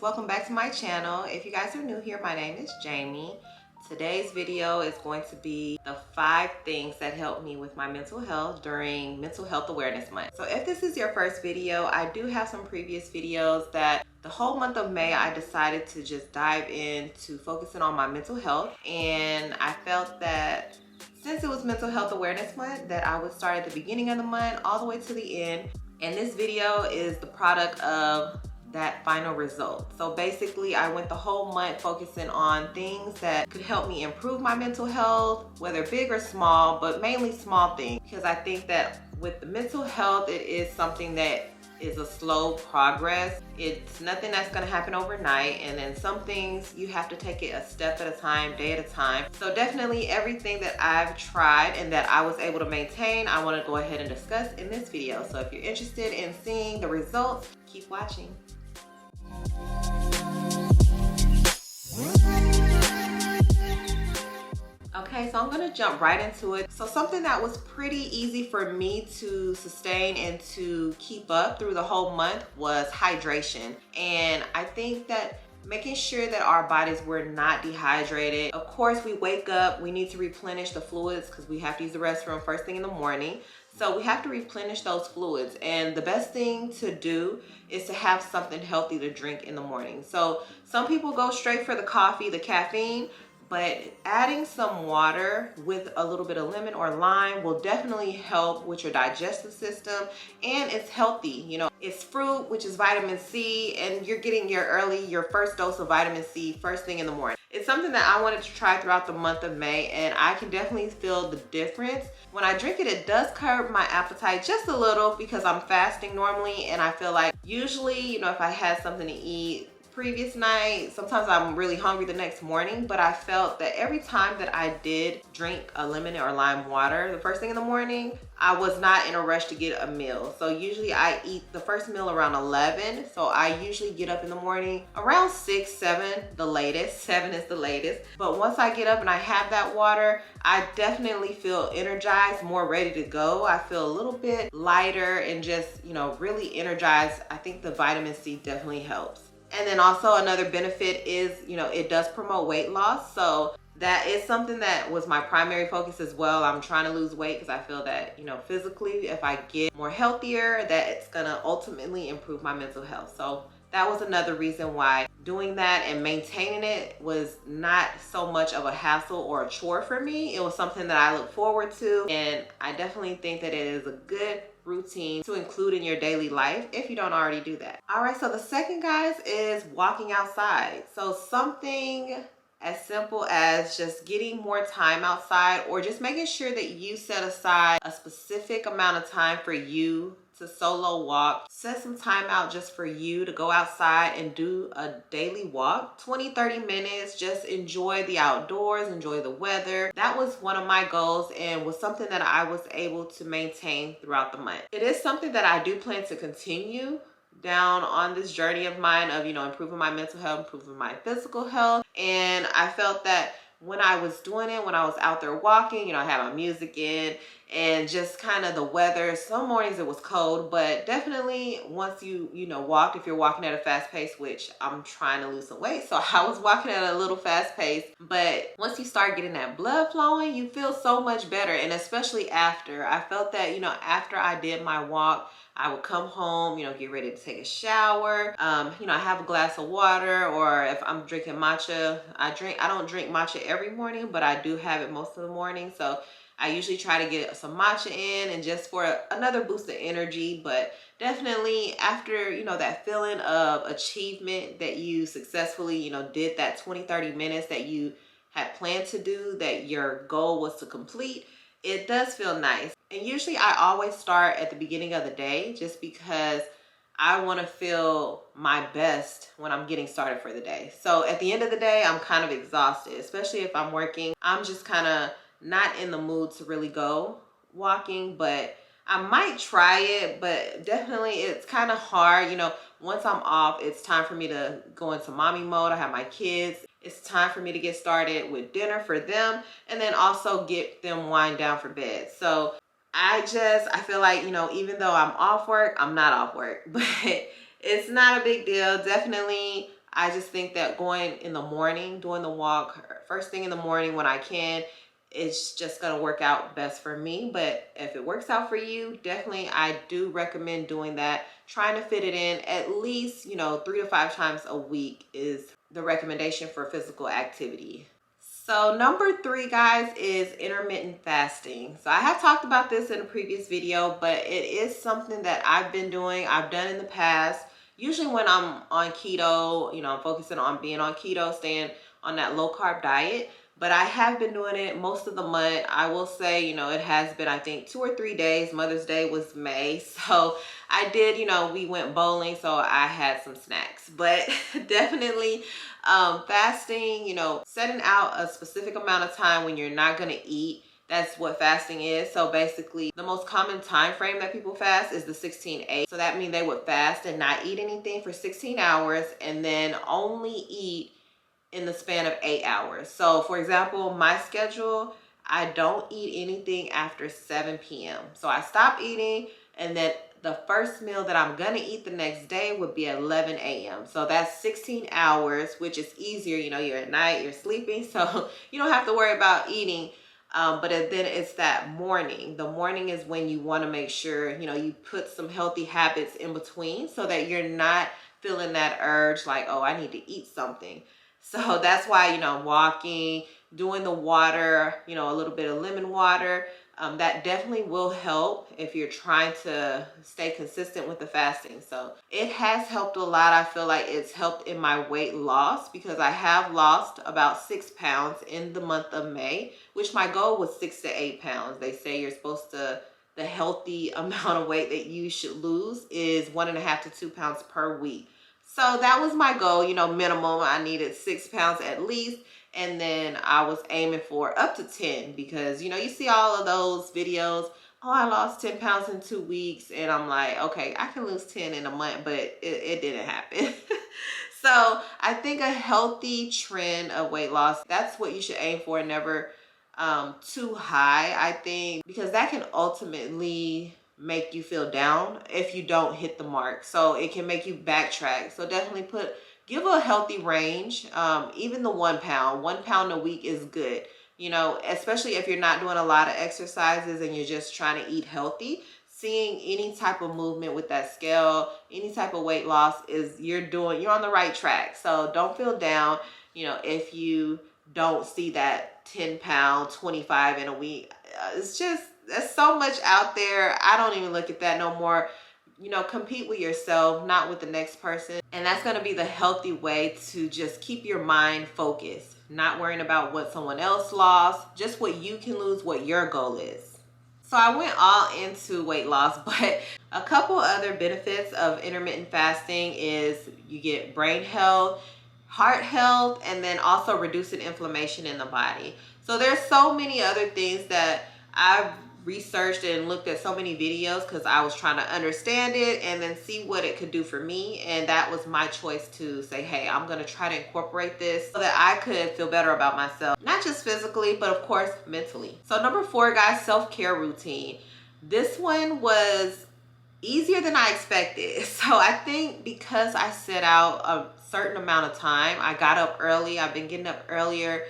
welcome back to my channel. If you guys are new here, my name is Jamie. Today's video is going to be the 5 things that helped me with my mental health during Mental Health Awareness Month. So if this is your first video, I do have some previous videos that the whole month of May I decided to just dive into focusing on my mental health, and I felt that since it was Mental Health Awareness Month that I would start at the beginning of the month all the way to the end, and this video is the product of that final result. So basically I went the whole month focusing on things that could help me improve my mental health, whether big or small, but mainly small things, because I think that with the mental health, it is something that is a slow progress. It's nothing that's gonna happen overnight, and then some things you have to take it a step at a time, day at a time. So definitely everything that I've tried and that I was able to maintain, I wanna go ahead and discuss in this video. So if you're interested in seeing the results, keep watching. Okay, so I'm gonna jump right into it. So something that was pretty easy for me to sustain and to keep up through the whole month was hydration. And I think that making sure that our bodies were not dehydrated. Of course, we wake up, we need to replenish the fluids because we have to use the restroom first thing in the morning. So we have to replenish those fluids. And the best thing to do is to have something healthy to drink in the morning. So some people go straight for the coffee, the caffeine, but adding some water with a little bit of lemon or lime will definitely help with your digestive system, and it's healthy. You know, it's fruit, which is vitamin C, and you're getting your first dose of vitamin C first thing in the morning. It's something that I wanted to try throughout the month of May, and I can definitely feel the difference. When I drink it, it does curb my appetite just a little because I'm fasting normally, and I feel like usually, you know, if I had something to eat previous night, sometimes I'm really hungry the next morning, but I felt that every time that I did drink a lemon or lime water the first thing in the morning, I was not in a rush to get a meal. So usually I eat the first meal around 11. So I usually get up in the morning around 6, 7, the latest. 7 is the latest. But once I get up and I have that water, I definitely feel energized, more ready to go. I feel a little bit lighter and just, you know, really energized. I think the vitamin C definitely helps. And then also another benefit is, you know, it does promote weight loss. So that is something that was my primary focus as well. I'm trying to lose weight because I feel that, you know, physically, if I get more healthier, that it's gonna ultimately improve my mental health. So that was another reason why doing that and maintaining it was not so much of a hassle or a chore for me. It was something that I look forward to, and I definitely think that it is a good routine to include in your daily life if you don't already do that. All right, so the second, guys, is walking outside. So something as simple as just getting more time outside, or just making sure that you set aside a specific amount of time for you to solo walk. Set some time out just for you to go outside and do a daily walk, 20-30 minutes. Just enjoy the outdoors, enjoy the weather. That was one of my goals and was something that I was able to maintain throughout the month. It is something that I do plan to continue down on this journey of mine of, you know, improving my mental health, improving my physical health. And I felt that when I was doing it, when I was out there walking, you know, I had my music in, and just kind of the weather. Some mornings it was cold, but definitely once you know, walked, if you're walking at a fast pace, which I'm trying to lose some weight, so I was walking at a little fast pace, but once you start getting that blood flowing, you feel so much better. And especially after, I felt that, you know, after I did my walk, I would come home, you know, get ready to take a shower. You know, I have a glass of water, or if I'm drinking matcha, I don't drink matcha every morning, but I do have it most of the morning. So I usually try to get some matcha in, and just for another boost of energy. But definitely after, you know, that feeling of achievement that you successfully, you know, did that 20-30 minutes that you had planned to do, that your goal was to complete, it does feel nice. And usually I always start at the beginning of the day, just because I want to feel my best when I'm getting started for the day. So at the end of the day, I'm kind of exhausted, especially if I'm working. I'm just kind of not in the mood to really go walking, but I might try it, but definitely it's kind of hard. You know, once I'm off, it's time for me to go into mommy mode. I have my kids. It's time for me to get started with dinner for them, and then also get them wind down for bed. So I feel like, you know, even though I'm off work, I'm not off work, but it's not a big deal. Definitely I just think that going in the morning, doing the walk first thing in the morning when I can, it's just gonna work out best for me. But if it works out for you, definitely I do recommend doing that. Trying to fit it in at least, 3 to 5 times a week is the recommendation for physical activity. So number 3, guys, is intermittent fasting. So I have talked about this in a previous video, but it is something that I've been doing. I've done in the past. Usually when I'm on keto, I'm focusing on being on keto, staying on that low carb diet. But I have been doing it most of the month. I will say, it has been, I think, 2 or 3 days. Mother's Day was May. So I did, we went bowling, so I had some snacks. But definitely fasting, setting out a specific amount of time when you're not going to eat. That's what fasting is. So basically, the most common time frame that people fast is the 16-8. So that means they would fast and not eat anything for 16 hours and then only eat in the span of 8 hours. So for example, my schedule, I don't eat anything after 7 p.m. So I stop eating, and then the first meal that I'm gonna eat the next day would be at 11 a.m. So that's 16 hours, which is easier. You're at night, you're sleeping, so you don't have to worry about eating. But then it's that morning. The morning is when you want to make sure, you put some healthy habits in between so that you're not feeling that urge like, oh, I need to eat something. So that's why, walking, doing the water, a little bit of lemon water, that definitely will help if you're trying to stay consistent with the fasting. So it has helped a lot. I feel like it's helped in my weight loss because I have lost about 6 pounds in the month of May, which my goal was 6 to 8 pounds. They say you're supposed to, the healthy amount of weight that you should lose is 1.5 to 2 pounds per week. So that was my goal, minimum. I needed 6 pounds at least. And then I was aiming for up to 10 because, you see all of those videos. Oh, I lost 10 pounds in 2 weeks. And I'm like, okay, I can lose 10 in a month, but it didn't happen. So I think a healthy trend of weight loss, that's what you should aim for. Never too high, I think, because that can ultimately make you feel down if you don't hit the mark. So it can make you backtrack. So definitely give a healthy range. Even the 1 pound, 1 pound a week is good. Especially if you're not doing a lot of exercises and you're just trying to eat healthy. Seeing any type of movement with that scale, any type of weight loss you're on the right track. So don't feel down, if you don't see that 10 pound, 25 in a week. There's so much out there. I don't even look at that no more. Compete with yourself, not with the next person. And that's going to be the healthy way to just keep your mind focused, not worrying about what someone else lost, just what you can lose, what your goal is. So I went all into weight loss, but a couple other benefits of intermittent fasting is you get brain health, heart health, and then also reducing inflammation in the body. So there's so many other things that I've researched and looked at so many videos because I was trying to understand it and then see what it could do for me. And that was my choice to say, hey, I'm going to try to incorporate this so that I could feel better about myself, not just physically, but of course, mentally. So number 4, guys, self-care routine. This one was easier than I expected. So I think because I set out a certain amount of time, I got up early. I've been getting up earlier,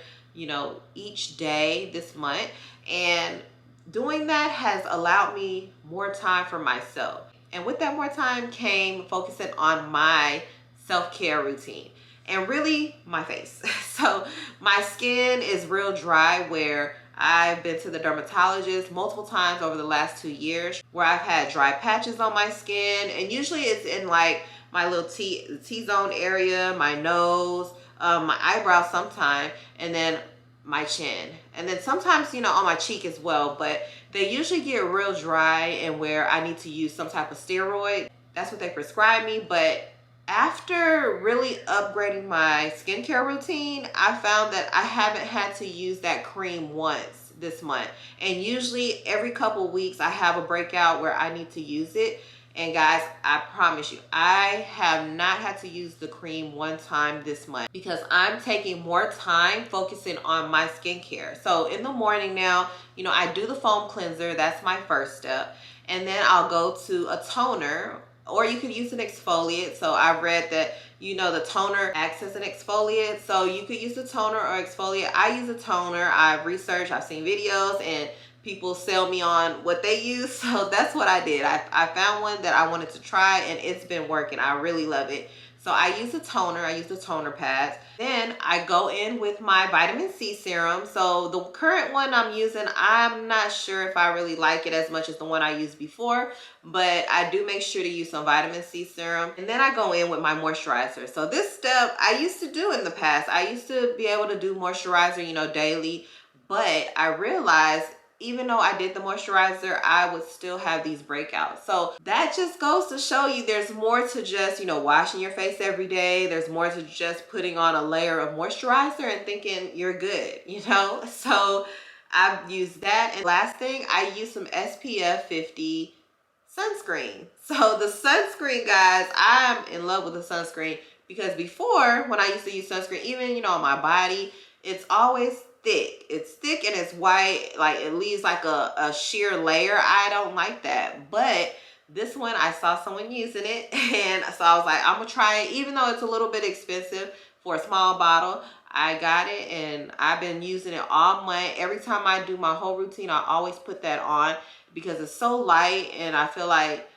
each day this month. And doing that has allowed me more time for myself. And with that more time came focusing on my self-care routine and really my face. So my skin is real dry where I've been to the dermatologist multiple times over the last 2 years where I've had dry patches on my skin. And usually it's in like my little T-zone area, my nose, my eyebrows sometimes, and then my chin, and then sometimes on my cheek as well. But they usually get real dry and where I need to use some type of steroid. That's what they prescribe me. But after really upgrading my skincare routine, I found that I haven't had to use that cream once this month. And usually every couple weeks I have a breakout where I need to use it. And guys, I promise you, I have not had to use the cream one time this month because I'm taking more time focusing on my skincare. So in the morning now, I do the foam cleanser. That's my first step. And then I'll go to a toner, or you can use an exfoliant. So I read that, you know, the toner acts as an exfoliant. So you could use the toner or exfoliate. I use a toner. I've researched, I've seen videos, and people sell me on what they use. So that's what I did. I found one that I wanted to try, and it's been working. I really love it. So I use a toner. I use the toner pads. Then I go in with my vitamin C serum. So the current one I'm using, I'm not sure if I really like it as much as the one I used before, but I do make sure to use some vitamin C serum. And then I go in with my moisturizer. So this step I used to do in the past. I used to be able to do moisturizer, you know, daily, but I realized even though I did the moisturizer, I would still have these breakouts. So that just goes to show you there's more to just, you know, washing your face every day. There's more to just putting on a layer of moisturizer and thinking you're good, you know? So I've used that. And last thing, I use some SPF 50 sunscreen. So the sunscreen, guys, I'm in love with the sunscreen because before, when I used to use sunscreen, even, you know, on my body, it's always thick. It's thick and it's white, like it leaves like a sheer layer. I don't like that. But this one, I saw someone using it, and so I was like, I'm gonna try it. Even though it's a little bit expensive for a small bottle, I got it and I've been using it all month. Every time I do my whole routine, I always put that on because it's so light, and I feel like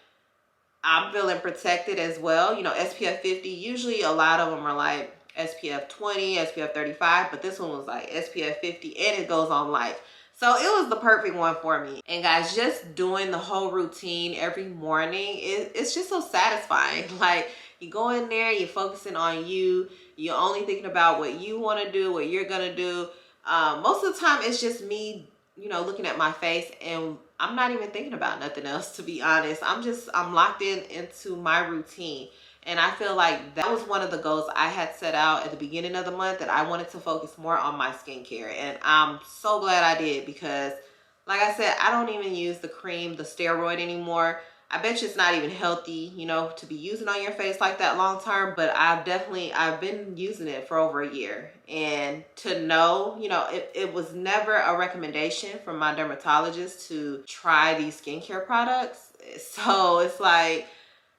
I'm feeling protected as well. You know, SPF 50, usually a lot of them are like SPF 20, SPF 35, but this one was like SPF 50 and it goes on light. So it was the perfect one for me. And guys, just doing the whole routine every morning, it's just so satisfying. Like, you go in there, you're focusing on you, you're only thinking about what you want to do, what you're gonna do. Most of the time it's just me, you know, looking at my face, and I'm not even thinking about nothing else, to be honest. I'm locked into my routine. And I feel like that was one of the goals I had set out at the beginning of the month, that I wanted to focus more on my skincare. And I'm so glad I did, because like I said, I don't even use the cream, the steroid anymore. I bet you it's not even healthy, you know, to be using on your face like that long term, but I've been using it for over a year. And to know, you know, it was never a recommendation from my dermatologist to try these skincare products. So it's like,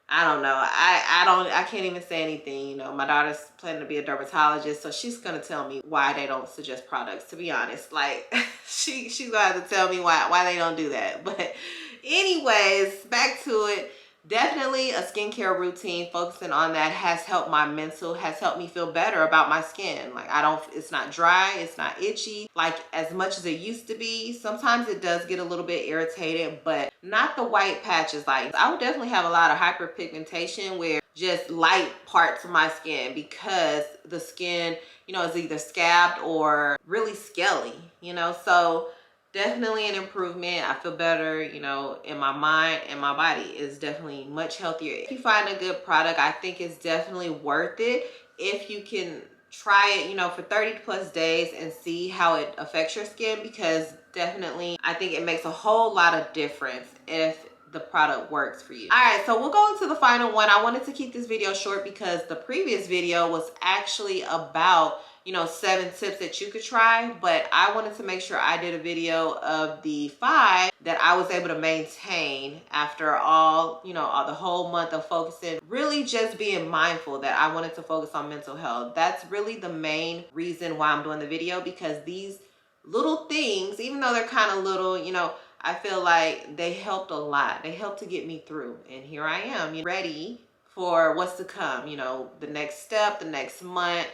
I don't know. I can't even say anything. You know, my daughter's planning to be a dermatologist, so she's gonna tell me why they don't suggest products, to be honest. Like, she's gonna have to tell me why they don't do that. But anyways, back to it. Definitely a skincare routine, focusing on that has helped my mental, has helped me feel better about my skin. Like, it's not dry, it's not itchy, like as much as it used to be. Sometimes it does get a little bit irritated, but not the white patches. Like, I would definitely have a lot of hyperpigmentation where just light parts of my skin, because the skin, you know, is either scabbed or really scaly, you know. So definitely an improvement. I feel better, you know, in my mind, and my body is definitely much healthier. If you find a good product, I think it's definitely worth it if you can try it, you know, for 30 plus days and see how it affects your skin, because definitely I think it makes a whole lot of difference if the product works for you. All right, so we'll go into the final one. I wanted to keep this video short because the previous video was actually about, you know, 7 tips that you could try, but I wanted to make sure I did a video of the 5 that I was able to maintain after all, you know, all the whole month of focusing, really just being mindful that I wanted to focus on mental health. That's really the main reason why I'm doing the video, because these little things, even though they're kind of little, you know, I feel like they helped a lot. They helped to get me through, and here I am, you know, ready for what's to come, you know, the next step, the next month.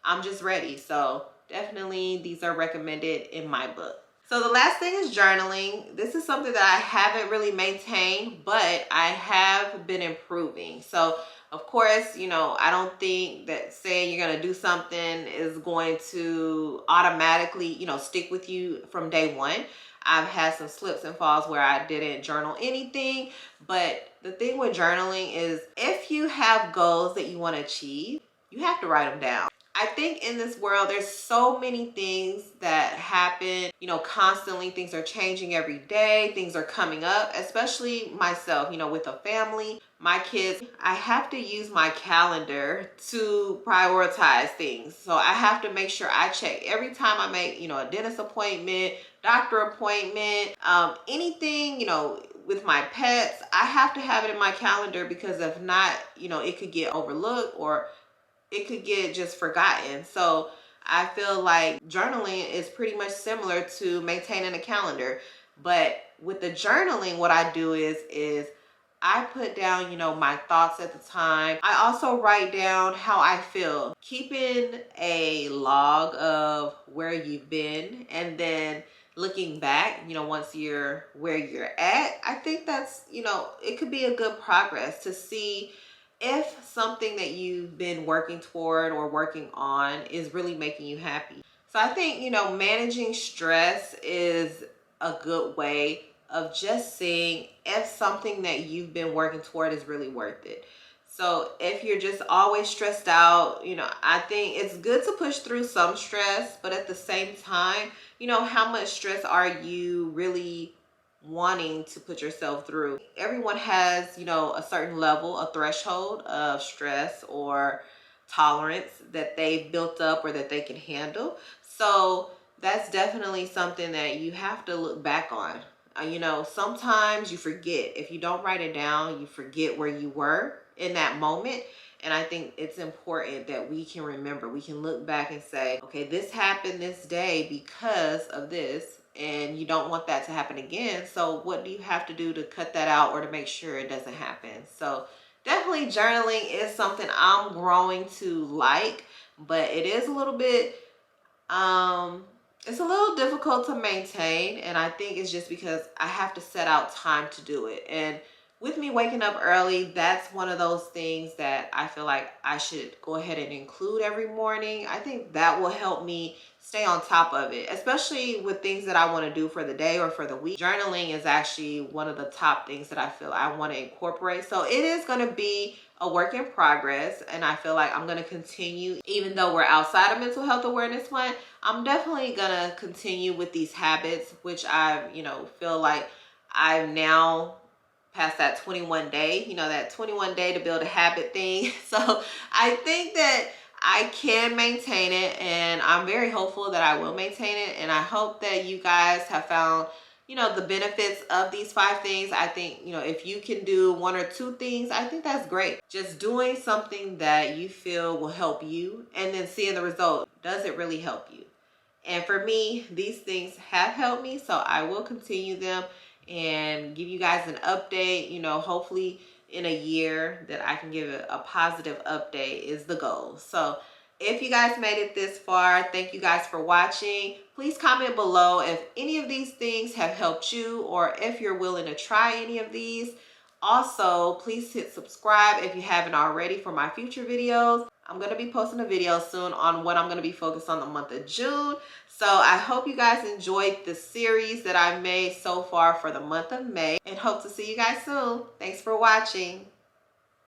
I'm just ready. So definitely these are recommended in my book. So the last thing is journaling. This is something that I haven't really maintained, but I have been improving. So of course, you know, I don't think that saying you're going to do something is going to automatically, you know, stick with you from day one. I've had some slips and falls where I didn't journal anything, but the thing with journaling is if you have goals that you want to achieve, you have to write them down. I think in this world, there's so many things that happen, you know, constantly. Things are changing every day. Things are coming up, especially myself, you know, with a family, my kids. I have to use my calendar to prioritize things. So I have to make sure I check every time I make, you know, a dentist appointment, doctor appointment, anything, you know, with my pets. I have to have it in my calendar, because if not, you know, it could get overlooked, or it could get just forgotten. So I feel like journaling is pretty much similar to maintaining a calendar. But with the journaling, what I do is I put down, my thoughts at the time. I also write down how I feel. Keeping a log of where you've been and then looking back, once you're where you're at, I think that's, it could be a good progress to see if something that you've been working toward or working on is really making you happy. So I think, managing stress is a good way of just seeing if something that you've been working toward is really worth it. So if you're just always stressed out, I think it's good to push through some stress, but at the same time, how much stress are you really wanting to put yourself through? Everyone has, a certain level, a threshold of stress or tolerance that they've built up or that they can handle. So that's definitely something that you have to look back on. Sometimes you forget. If you don't write it down, you forget where you were in that moment. And I think it's important that we can remember. We can look back and say, okay, this happened this day because of this, and you don't want that to happen again. So what do you have to do to cut that out or to make sure it doesn't happen? So definitely journaling is something I'm growing to like, but it is a little bit it's a little difficult to maintain, and I think it's just because I have to set out time to do it. And with me waking up early, that's one of those things that I feel like I should go ahead and include every morning. I think that will help me stay on top of it, especially with things that I want to do for the day or for the week. Journaling is actually one of the top things that I feel I want to incorporate. So it is going to be a work in progress, and I feel like I'm going to continue. Even though we're outside of Mental Health Awareness Month, I'm definitely going to continue with these habits, which I feel like I've now past that 21 day, that 21 day to build a habit thing. So I think that I can maintain it, and I'm very hopeful that I will maintain it. And I hope that you guys have found the benefits of these 5 things. I think, if you can do 1 or 2 things, I think that's great. Just doing something that you feel will help you and then seeing the result. Does it really help you? And for me, these things have helped me, so I will continue them and give you guys an update. Hopefully in a year that I can give a positive update is the goal. So if you guys made it this far, thank you guys for watching. Please comment below if any of these things have helped you or if you're willing to try any of these. Also, please hit subscribe if you haven't already for my future videos. I'm going to be posting a video soon on what I'm going to be focused on the month of June. So I hope you guys enjoyed the series that I've made so far for the month of May, and hope to see you guys soon. Thanks for watching.